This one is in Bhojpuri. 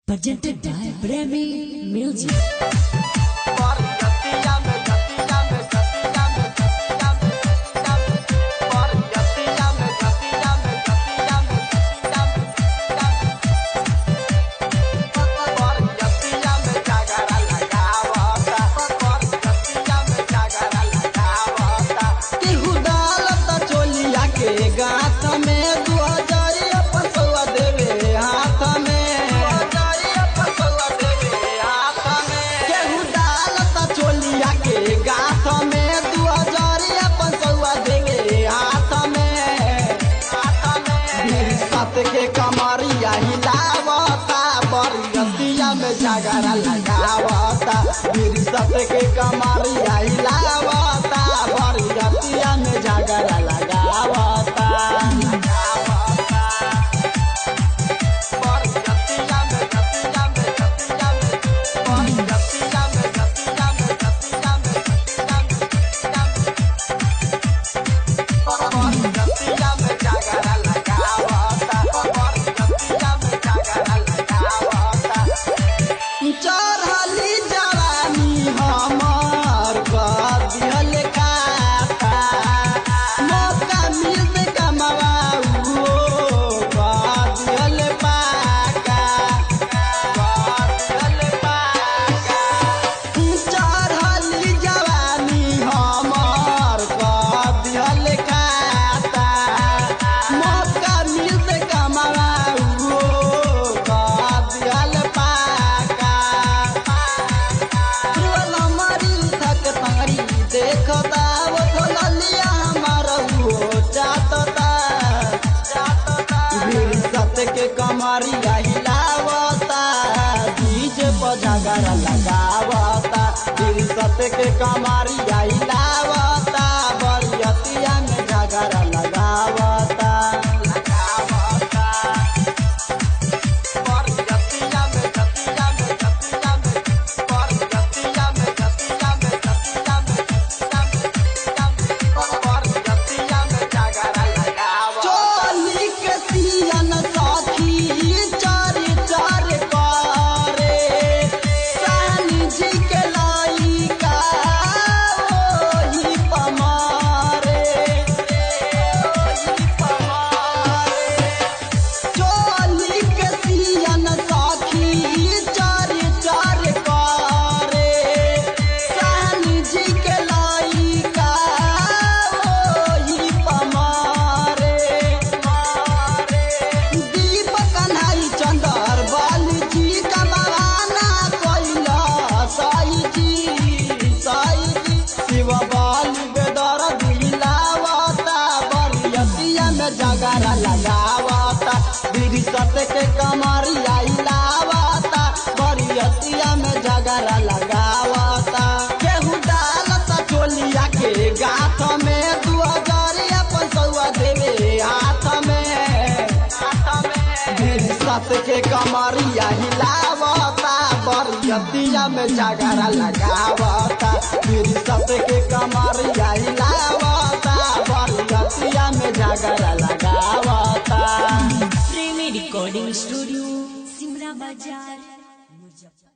Presented by Premi Music. के कमरिया हिलावता बरियतिया में झगड़ा लगावता मेरी सब के कमरिया हिलावता बरियतिया में झगड़ा लगावता के कमरिया हिलावता डीजे पर झगड़ा लगावता दिल सत्य के कमरिया हिलावता बरियतिया में झगड़ा लगावता झगड़ा लगावता बीड़ी सत्य के कमरिया हिलावता बरियतिया में झगड़ा लगावता केहू डालता चोलिया के गाथ में 2000 देवे हाथ में बीड़ी सत्य के कमरिया हिलावता बरियतिया में झगड़ा लगावता बीड़ी सत्य के कमरिया हिलावता बरियतिया में झगड़ा लगावता Premi Recording Studio, Simra Bajar, Muzaffarpur.